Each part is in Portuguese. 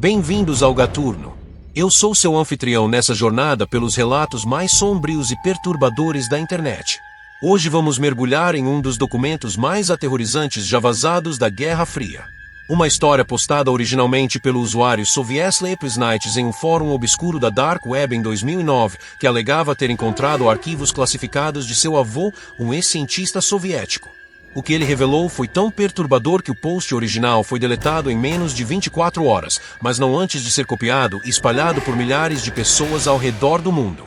Bem-vindos ao Gaturno. Eu sou seu anfitrião nessa jornada pelos relatos mais sombrios e perturbadores da internet. Hoje vamos mergulhar em um dos documentos mais aterrorizantes já vazados da Guerra Fria. Uma história postada originalmente pelo usuário Soviet Sleepless Nights em um fórum obscuro da Dark Web em 2009, que alegava ter encontrado arquivos classificados de seu avô, um ex-cientista soviético. O que ele revelou foi tão perturbador que o post original foi deletado em menos de 24 horas, mas não antes de ser copiado e espalhado por milhares de pessoas ao redor do mundo.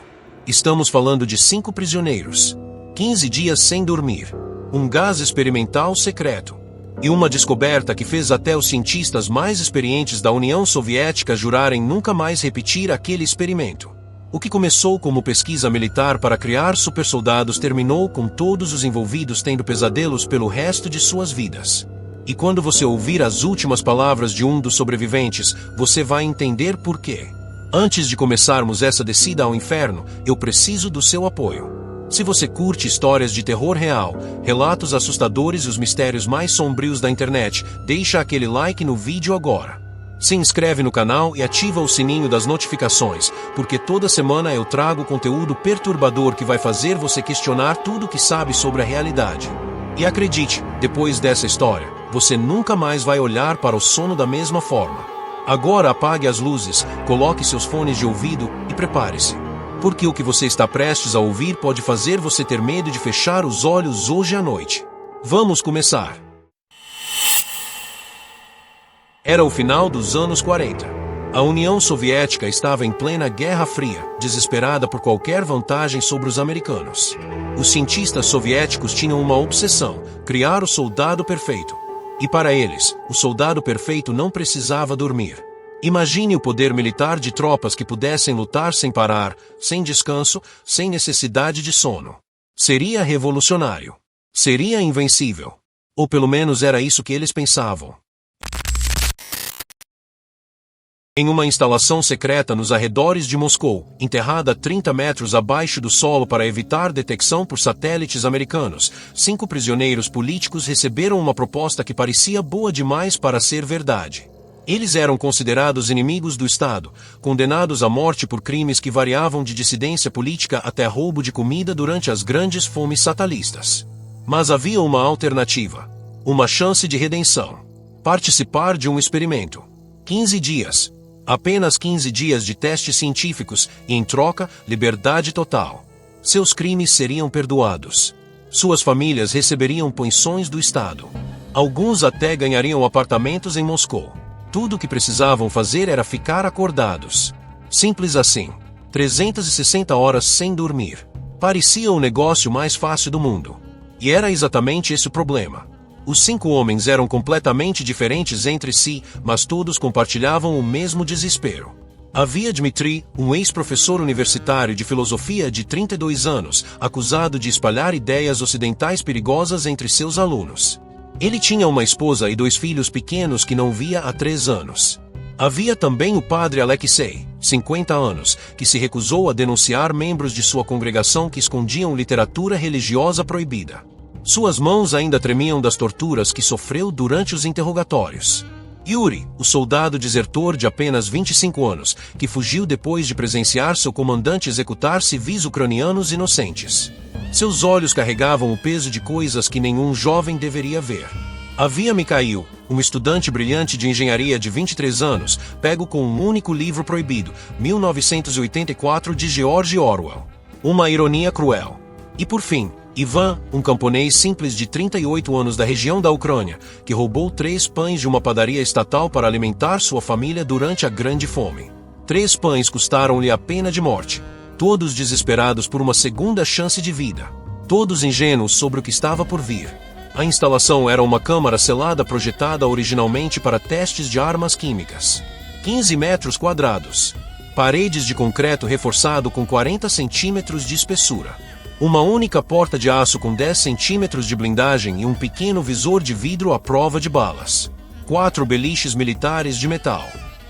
Estamos falando de 5 prisioneiros, 15 dias sem dormir, um gás experimental secreto, e uma descoberta que fez até os cientistas mais experientes da União Soviética jurarem nunca mais repetir aquele experimento. O que começou como pesquisa militar para criar supersoldados terminou com todos os envolvidos tendo pesadelos pelo resto de suas vidas. E quando você ouvir as últimas palavras de um dos sobreviventes, você vai entender por quê. Antes de começarmos essa descida ao inferno, eu preciso do seu apoio. Se você curte histórias de terror real, relatos assustadores e os mistérios mais sombrios da internet, deixa aquele like no vídeo agora. Se inscreve no canal e ativa o sininho das notificações, porque toda semana eu trago conteúdo perturbador que vai fazer você questionar tudo que sabe sobre a realidade. E acredite, depois dessa história, você nunca mais vai olhar para o sono da mesma forma. Agora apague as luzes, coloque seus fones de ouvido e prepare-se. Porque o que você está prestes a ouvir pode fazer você ter medo de fechar os olhos hoje à noite. Vamos começar! Era o final dos anos 40. A União Soviética estava em plena Guerra Fria, desesperada por qualquer vantagem sobre os americanos. Os cientistas soviéticos tinham uma obsessão: criar o soldado perfeito. E para eles, o soldado perfeito não precisava dormir. Imagine o poder militar de tropas que pudessem lutar sem parar, sem descanso, sem necessidade de sono. Seria revolucionário. Seria invencível. Ou pelo menos era isso que eles pensavam. Em uma instalação secreta nos arredores de Moscou, enterrada a 30 metros abaixo do solo para evitar detecção por satélites americanos, 5 prisioneiros políticos receberam uma proposta que parecia boa demais para ser verdade. Eles eram considerados inimigos do Estado, condenados à morte por crimes que variavam de dissidência política até roubo de comida durante as grandes fomes fatalistas. Mas havia uma alternativa. Uma chance de redenção. Participar de um experimento. 15 dias. Apenas 15 dias de testes científicos e, em troca, liberdade total. Seus crimes seriam perdoados. Suas famílias receberiam pensões do Estado. Alguns até ganhariam apartamentos em Moscou. Tudo o que precisavam fazer era ficar acordados. Simples assim. 360 horas sem dormir. Parecia o negócio mais fácil do mundo. E era exatamente esse o problema. Os 5 homens eram completamente diferentes entre si, mas todos compartilhavam o mesmo desespero. Havia Dmitri, um ex-professor universitário de filosofia de 32 anos, acusado de espalhar ideias ocidentais perigosas entre seus alunos. Ele tinha uma esposa e 2 filhos pequenos que não via há 3 anos. Havia também o padre Alexei, 50 anos, que se recusou a denunciar membros de sua congregação que escondiam literatura religiosa proibida. Suas mãos ainda tremiam das torturas que sofreu durante os interrogatórios. Yuri, o soldado desertor de apenas 25 anos, que fugiu depois de presenciar seu comandante executar civis ucranianos inocentes. Seus olhos carregavam o peso de coisas que nenhum jovem deveria ver. Havia Mikhail, um estudante brilhante de engenharia de 23 anos, pego com um único livro proibido, 1984 de George Orwell. Uma ironia cruel. E por fim, Ivan, um camponês simples de 38 anos da região da Ucrânia, que roubou 3 pães de uma padaria estatal para alimentar sua família durante a Grande Fome. 3 pães custaram-lhe a pena de morte. Todos desesperados por uma segunda chance de vida. Todos ingênuos sobre o que estava por vir. A instalação era uma câmara selada projetada originalmente para testes de armas químicas. 15 metros quadrados. Paredes de concreto reforçado com 40 centímetros de espessura. Uma única porta de aço com 10 centímetros de blindagem e um pequeno visor de vidro à prova de balas. 4 beliches militares de metal.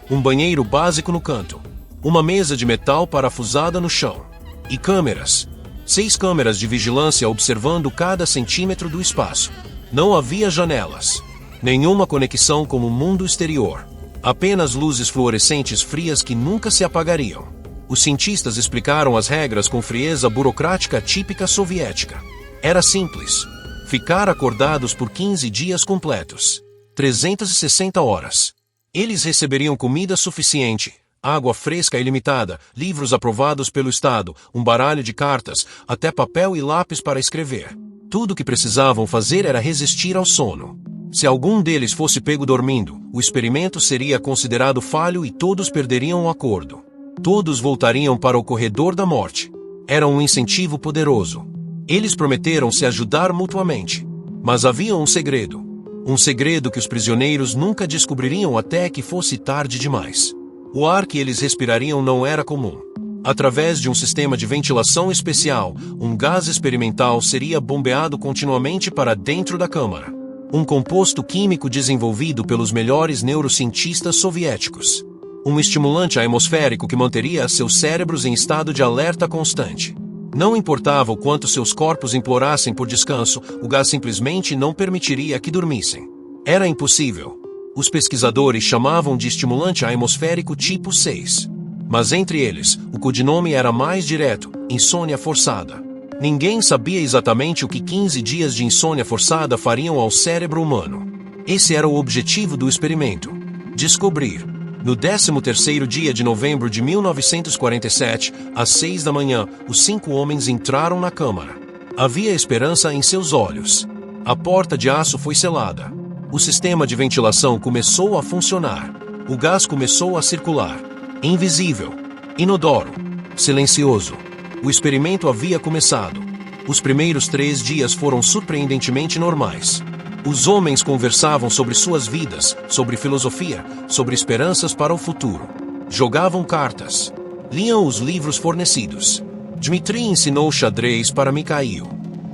Um banheiro básico no canto. Uma mesa de metal parafusada no chão. E câmeras. 6 câmeras de vigilância observando cada centímetro do espaço. Não havia janelas. Nenhuma conexão com o mundo exterior. Apenas luzes fluorescentes frias que nunca se apagariam. Os cientistas explicaram as regras com frieza burocrática típica soviética. Era simples. Ficar acordados por 15 dias completos. 360 horas. Eles receberiam comida suficiente, água fresca ilimitada, livros aprovados pelo Estado, um baralho de cartas, até papel e lápis para escrever. Tudo o que precisavam fazer era resistir ao sono. Se algum deles fosse pego dormindo, o experimento seria considerado falho e todos perderiam o acordo. Todos voltariam para o corredor da morte. Era um incentivo poderoso. Eles prometeram se ajudar mutuamente. Mas havia um segredo. Um segredo que os prisioneiros nunca descobririam até que fosse tarde demais. O ar que eles respirariam não era comum. Através de um sistema de ventilação especial, um gás experimental seria bombeado continuamente para dentro da câmara. Um composto químico desenvolvido pelos melhores neurocientistas soviéticos. Um estimulante atmosférico que manteria seus cérebros em estado de alerta constante. Não importava o quanto seus corpos implorassem por descanso, o gás simplesmente não permitiria que dormissem. Era impossível. Os pesquisadores chamavam de estimulante atmosférico tipo 6. Mas entre eles, o codinome era mais direto: insônia forçada. Ninguém sabia exatamente o que 15 dias de insônia forçada fariam ao cérebro humano. Esse era o objetivo do experimento. Descobrir. No 13º dia de novembro de 1947, às 6 da manhã, os 5 homens entraram na câmara. Havia esperança em seus olhos. A porta de aço foi selada. O sistema de ventilação começou a funcionar. O gás começou a circular. Invisível. Inodoro. Silencioso. O experimento havia começado. Os primeiros 3 dias foram surpreendentemente normais. Os homens conversavam sobre suas vidas, sobre filosofia, sobre esperanças para o futuro. Jogavam cartas. Liam os livros fornecidos. Dmitri ensinou xadrez para Mikhail.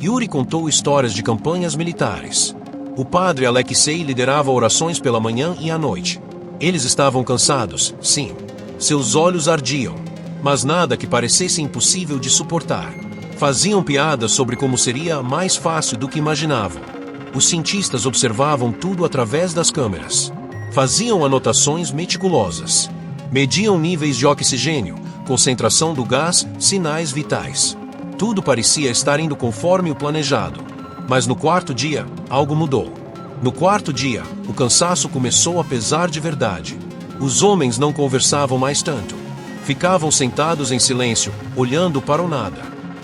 Yuri contou histórias de campanhas militares. O padre Alexei liderava orações pela manhã e à noite. Eles estavam cansados, sim. Seus olhos ardiam. Mas nada que parecesse impossível de suportar. Faziam piadas sobre como seria mais fácil do que imaginavam. Os cientistas observavam tudo através das câmeras. Faziam anotações meticulosas. Mediam níveis de oxigênio, concentração do gás, sinais vitais. Tudo parecia estar indo conforme o planejado. Mas no 4º dia, algo mudou. No 4º dia, o cansaço começou a pesar de verdade. Os homens não conversavam mais tanto. Ficavam sentados em silêncio, olhando para o nada.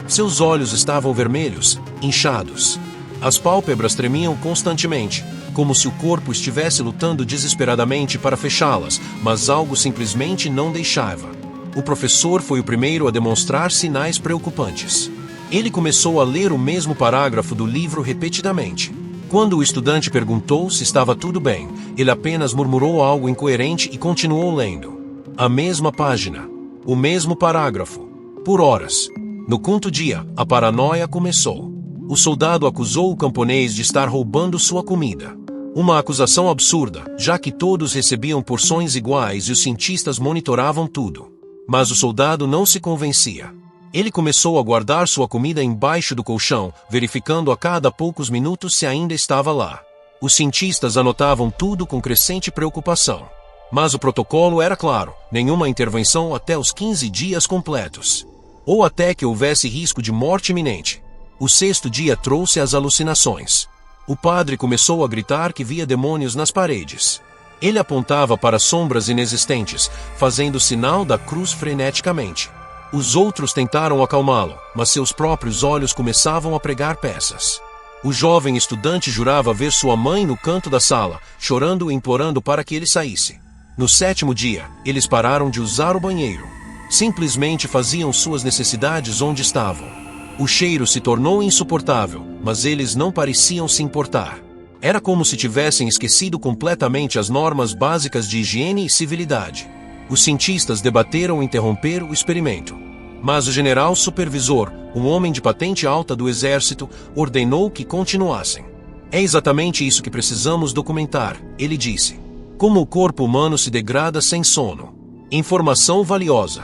Seus olhos estavam vermelhos, inchados. As pálpebras tremiam constantemente, como se o corpo estivesse lutando desesperadamente para fechá-las, mas algo simplesmente não deixava. O professor foi o primeiro a demonstrar sinais preocupantes. Ele começou a ler o mesmo parágrafo do livro repetidamente. Quando o estudante perguntou se estava tudo bem, ele apenas murmurou algo incoerente e continuou lendo. A mesma página. O mesmo parágrafo. Por horas. No 5º dia, a paranoia começou. O soldado acusou o camponês de estar roubando sua comida. Uma acusação absurda, já que todos recebiam porções iguais e os cientistas monitoravam tudo. Mas o soldado não se convencia. Ele começou a guardar sua comida embaixo do colchão, verificando a cada poucos minutos se ainda estava lá. Os cientistas anotavam tudo com crescente preocupação. Mas o protocolo era claro: nenhuma intervenção até os 15 dias completos. Ou até que houvesse risco de morte iminente. O 6º dia trouxe as alucinações. O padre começou a gritar que via demônios nas paredes. Ele apontava para sombras inexistentes, fazendo o sinal da cruz freneticamente. Os outros tentaram acalmá-lo, mas seus próprios olhos começavam a pregar peças. O jovem estudante jurava ver sua mãe no canto da sala, chorando e implorando para que ele saísse. No 7º dia, eles pararam de usar o banheiro. Simplesmente faziam suas necessidades onde estavam. O cheiro se tornou insuportável, mas eles não pareciam se importar. Era como se tivessem esquecido completamente as normas básicas de higiene e civilidade. Os cientistas debateram interromper o experimento. Mas o general supervisor, um homem de patente alta do exército, ordenou que continuassem. É exatamente isso que precisamos documentar, ele disse. Como o corpo humano se degrada sem sono. Informação valiosa.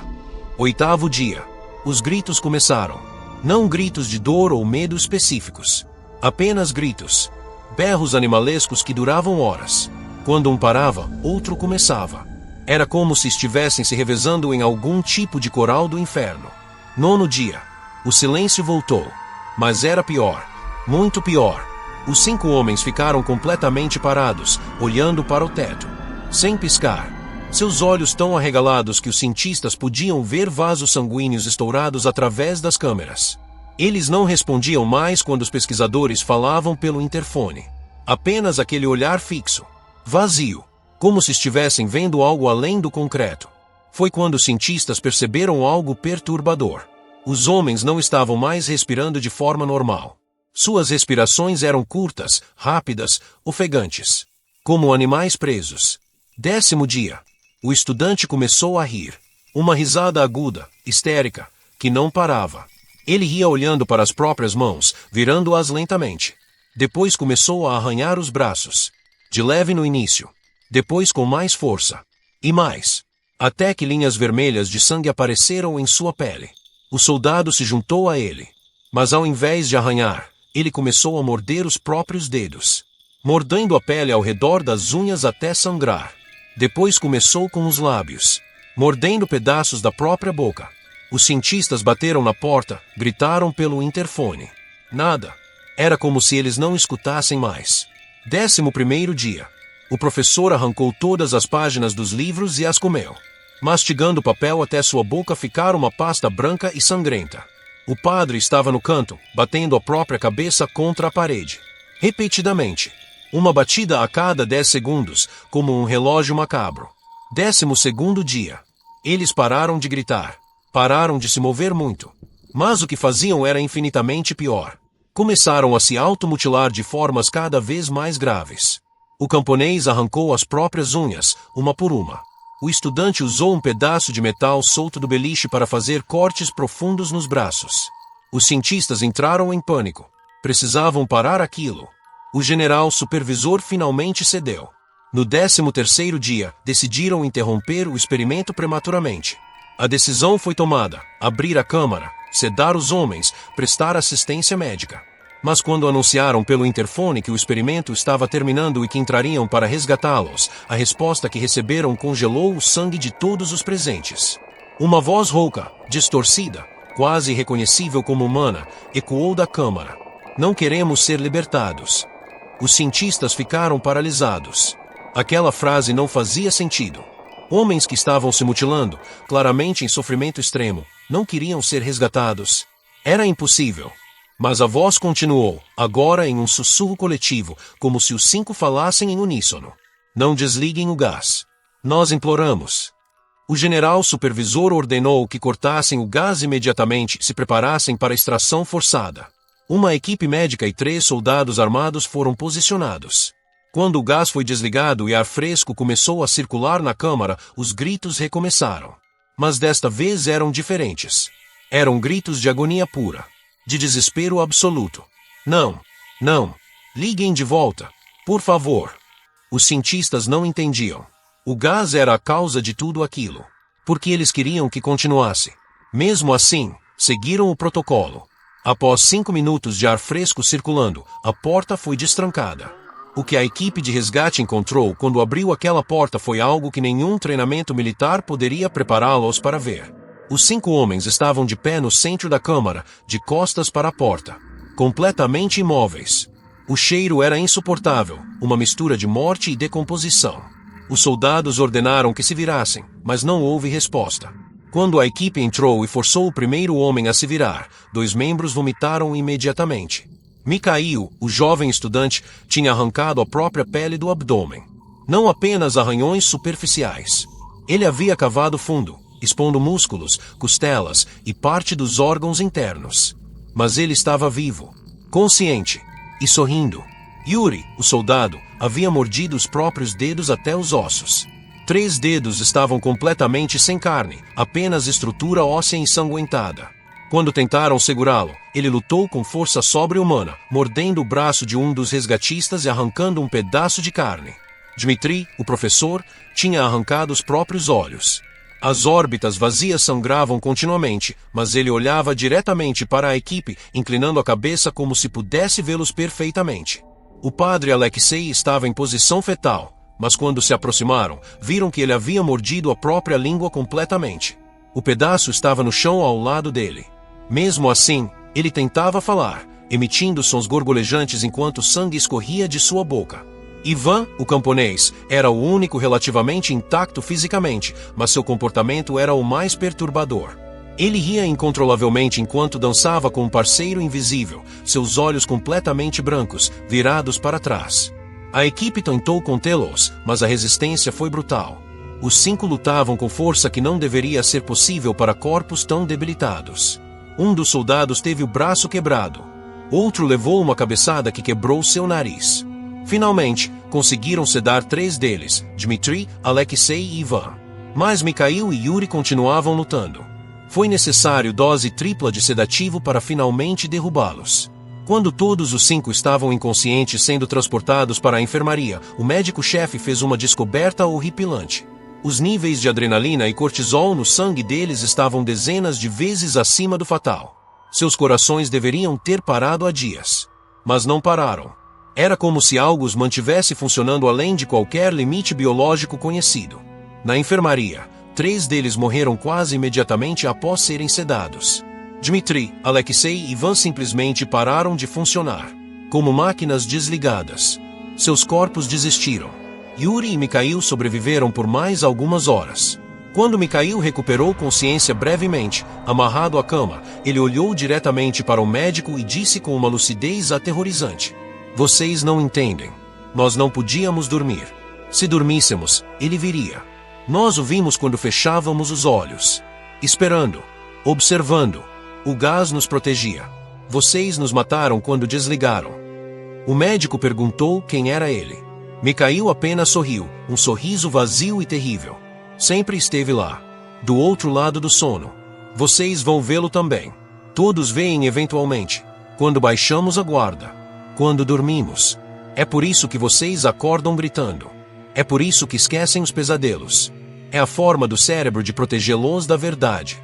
8º dia. Os gritos começaram. Não gritos de dor ou medo específicos. Apenas gritos. Berros animalescos que duravam horas. Quando um parava, outro começava. Era como se estivessem se revezando em algum tipo de coral do inferno. 9º dia. O silêncio voltou. Mas era pior. Muito pior. Os 5 homens ficaram completamente parados, olhando para o teto. Sem piscar. Seus olhos tão arregalados que os cientistas podiam ver vasos sanguíneos estourados através das câmeras. Eles não respondiam mais quando os pesquisadores falavam pelo interfone. Apenas aquele olhar fixo. Vazio. Como se estivessem vendo algo além do concreto. Foi quando os cientistas perceberam algo perturbador. Os homens não estavam mais respirando de forma normal. Suas respirações eram curtas, rápidas, ofegantes. Como animais presos. 10º dia. O estudante começou a rir. Uma risada aguda, histérica, que não parava. Ele ria olhando para as próprias mãos, virando-as lentamente. Depois começou a arranhar os braços. De leve no início. Depois com mais força. E mais. Até que linhas vermelhas de sangue apareceram em sua pele. O soldado se juntou a ele. Mas ao invés de arranhar, ele começou a morder os próprios dedos. Mordendo a pele ao redor das unhas até sangrar. Depois começou com os lábios. Mordendo pedaços da própria boca. Os cientistas bateram na porta, gritaram pelo interfone. Nada. Era como se eles não escutassem mais. 11º dia. O professor arrancou todas as páginas dos livros e as comeu. Mastigando o papel até sua boca ficar uma pasta branca e sangrenta. O padre estava no canto, batendo a própria cabeça contra a parede. Repetidamente. Uma batida a cada 10 segundos, como um relógio macabro. 12º dia. Eles pararam de gritar. Pararam de se mover muito. Mas o que faziam era infinitamente pior. Começaram a se automutilar de formas cada vez mais graves. O camponês arrancou as próprias unhas, uma por uma. O estudante usou um pedaço de metal solto do beliche para fazer cortes profundos nos braços. Os cientistas entraram em pânico. Precisavam parar aquilo. O general supervisor finalmente cedeu. No 13º dia, decidiram interromper o experimento prematuramente. A decisão foi tomada: abrir a câmara, sedar os homens, prestar assistência médica. Mas quando anunciaram pelo interfone que o experimento estava terminando e que entrariam para resgatá-los, a resposta que receberam congelou o sangue de todos os presentes. Uma voz rouca, distorcida, quase irreconhecível como humana, ecoou da câmara. Não queremos ser libertados. Os cientistas ficaram paralisados. Aquela frase não fazia sentido. Homens que estavam se mutilando, claramente em sofrimento extremo, não queriam ser resgatados. Era impossível. Mas a voz continuou, agora em um sussurro coletivo, como se os 5 falassem em uníssono. Não desliguem o gás. Nós imploramos. O general supervisor ordenou que cortassem o gás imediatamente e se preparassem para a extração forçada. Uma equipe médica e 3 soldados armados foram posicionados. Quando o gás foi desligado e ar fresco começou a circular na câmara, os gritos recomeçaram. Mas desta vez eram diferentes. Eram gritos de agonia pura. De desespero absoluto. Não, não, liguem de volta, por favor. Os cientistas não entendiam. O gás era a causa de tudo aquilo. Porque eles queriam que continuasse. Mesmo assim, seguiram o protocolo. Após 5 minutos de ar fresco circulando, a porta foi destrancada. O que a equipe de resgate encontrou quando abriu aquela porta foi algo que nenhum treinamento militar poderia prepará-los para ver. Os 5 homens estavam de pé no centro da câmara, de costas para a porta. Completamente imóveis. O cheiro era insuportável, uma mistura de morte e decomposição. Os soldados ordenaram que se virassem, mas não houve resposta. Quando a equipe entrou e forçou o primeiro homem a se virar, 2 membros vomitaram imediatamente. Mikhail, o jovem estudante, tinha arrancado a própria pele do abdômen. Não apenas arranhões superficiais. Ele havia cavado fundo, expondo músculos, costelas e parte dos órgãos internos. Mas ele estava vivo, consciente e sorrindo. Yuri, o soldado, havia mordido os próprios dedos até os ossos. 3 dedos estavam completamente sem carne, apenas estrutura óssea ensanguentada. Quando tentaram segurá-lo, ele lutou com força sobre-humana, mordendo o braço de um dos resgatistas e arrancando um pedaço de carne. Dmitri, o professor, tinha arrancado os próprios olhos. As órbitas vazias sangravam continuamente, mas ele olhava diretamente para a equipe, inclinando a cabeça como se pudesse vê-los perfeitamente. O padre Alexei estava em posição fetal, Mas quando se aproximaram, viram que ele havia mordido a própria língua completamente. O pedaço estava no chão ao lado dele. Mesmo assim, ele tentava falar, emitindo sons gorgolejantes enquanto sangue escorria de sua boca. Ivan, o camponês, era o único relativamente intacto fisicamente, mas seu comportamento era o mais perturbador. Ele ria incontrolavelmente enquanto dançava com um parceiro invisível, seus olhos completamente brancos, virados para trás. A equipe tentou contê-los, mas a resistência foi brutal. Os 5 lutavam com força que não deveria ser possível para corpos tão debilitados. Um dos soldados teve o braço quebrado. Outro levou uma cabeçada que quebrou seu nariz. Finalmente, conseguiram sedar 3 deles, Dmitri, Alexei e Ivan. Mas Mikhail e Yuri continuavam lutando. Foi necessário dose tripla de sedativo para finalmente derrubá-los. Quando todos os 5 estavam inconscientes sendo transportados para a enfermaria, o médico-chefe fez uma descoberta horripilante. Os níveis de adrenalina e cortisol no sangue deles estavam dezenas de vezes acima do fatal. Seus corações deveriam ter parado há dias. Mas não pararam. Era como se algo os mantivesse funcionando além de qualquer limite biológico conhecido. Na enfermaria, 3 deles morreram quase imediatamente após serem sedados. Dmitri, Alexei e Ivan simplesmente pararam de funcionar, como máquinas desligadas. Seus corpos desistiram. Yuri e Mikhail sobreviveram por mais algumas horas. Quando Mikhail recuperou consciência brevemente, amarrado à cama, ele olhou diretamente para o médico e disse com uma lucidez aterrorizante: "Vocês não entendem. Nós não podíamos dormir. Se dormíssemos, ele viria. Nós o vimos quando fechávamos os olhos. Esperando. Observando. O gás nos protegia. Vocês nos mataram quando desligaram." O médico perguntou quem era ele. Mikhail apenas sorriu, um sorriso vazio e terrível. Sempre esteve lá. Do outro lado do sono. Vocês vão vê-lo também. Todos veem eventualmente. Quando baixamos a guarda. Quando dormimos. É por isso que vocês acordam gritando. É por isso que esquecem os pesadelos. É a forma do cérebro de protegê-los da verdade.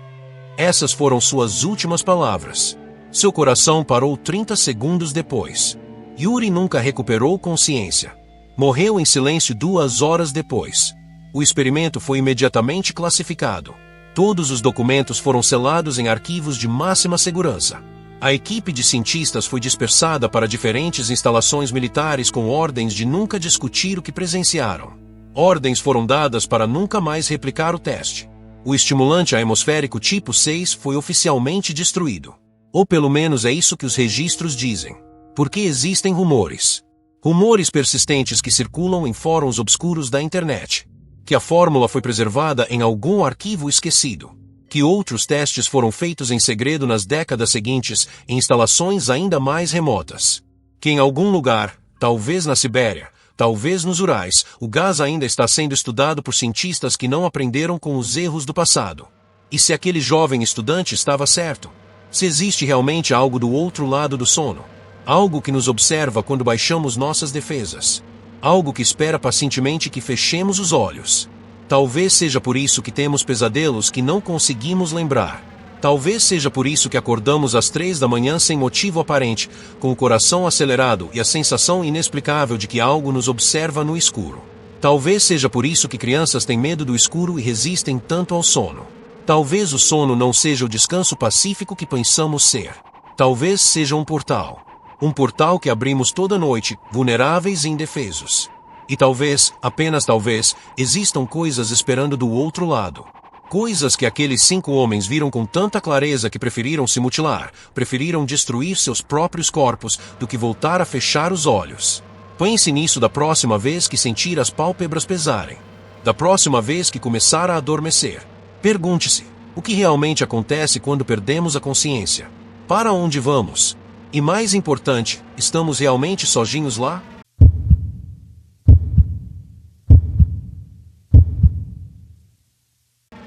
Essas foram suas últimas palavras. Seu coração parou 30 segundos depois. Yuri nunca recuperou consciência. Morreu em silêncio 2 horas depois. O experimento foi imediatamente classificado. Todos os documentos foram selados em arquivos de máxima segurança. A equipe de cientistas foi dispersada para diferentes instalações militares com ordens de nunca discutir o que presenciaram. Ordens foram dadas para nunca mais replicar o teste. O estimulante atmosférico tipo 6 foi oficialmente destruído. Ou pelo menos é isso que os registros dizem. Porque existem rumores. Rumores persistentes que circulam em fóruns obscuros da internet. Que a fórmula foi preservada em algum arquivo esquecido. Que outros testes foram feitos em segredo nas décadas seguintes em instalações ainda mais remotas. Que em algum lugar, talvez na Sibéria, talvez nos Urais, o gás ainda está sendo estudado por cientistas que não aprenderam com os erros do passado. E se aquele jovem estudante estava certo? Se existe realmente algo do outro lado do sono? Algo que nos observa quando baixamos nossas defesas. Algo que espera pacientemente que fechemos os olhos. Talvez seja por isso que temos pesadelos que não conseguimos lembrar. Talvez seja por isso que acordamos às 3 da manhã sem motivo aparente, com o coração acelerado e a sensação inexplicável de que algo nos observa no escuro. Talvez seja por isso que crianças têm medo do escuro e resistem tanto ao sono. Talvez o sono não seja o descanso pacífico que pensamos ser. Talvez seja um portal. Um portal que abrimos toda noite, vulneráveis e indefesos. E talvez, apenas talvez, existam coisas esperando do outro lado. Coisas que aqueles 5 homens viram com tanta clareza que preferiram se mutilar, preferiram destruir seus próprios corpos, do que voltar a fechar os olhos. Pense nisso da próxima vez que sentir as pálpebras pesarem. Da próxima vez que começar a adormecer. Pergunte-se, o que realmente acontece quando perdemos a consciência? Para onde vamos? E mais importante, estamos realmente sozinhos lá?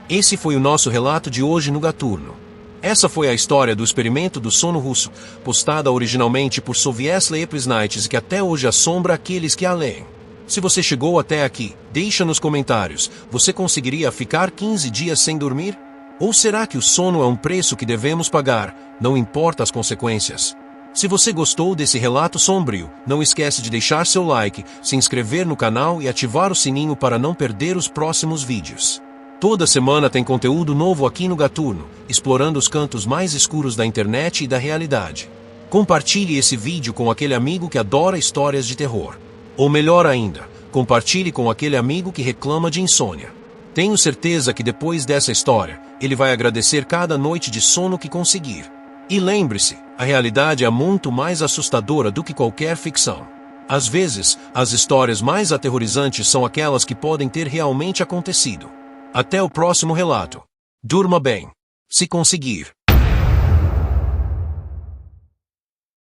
Esse foi o nosso relato de hoje no Gaturno. Essa foi a história do experimento do sono russo, postada originalmente por Soviet Prisnites e que até hoje assombra aqueles que a leem. Se você chegou até aqui, deixa nos comentários, você conseguiria ficar 15 dias sem dormir? Ou será que o sono é um preço que devemos pagar, não importa as consequências? Se você gostou desse relato sombrio, não esquece de deixar seu like, se inscrever no canal e ativar o sininho para não perder os próximos vídeos. Toda semana tem conteúdo novo aqui no Gatuno, explorando os cantos mais escuros da internet e da realidade. Compartilhe esse vídeo com aquele amigo que adora histórias de terror. Ou melhor ainda, compartilhe com aquele amigo que reclama de insônia. Tenho certeza que depois dessa história, ele vai agradecer cada noite de sono que conseguir. E lembre-se, a realidade é muito mais assustadora do que qualquer ficção. Às vezes, as histórias mais aterrorizantes são aquelas que podem ter realmente acontecido. Até o próximo relato. Durma bem. Se conseguir.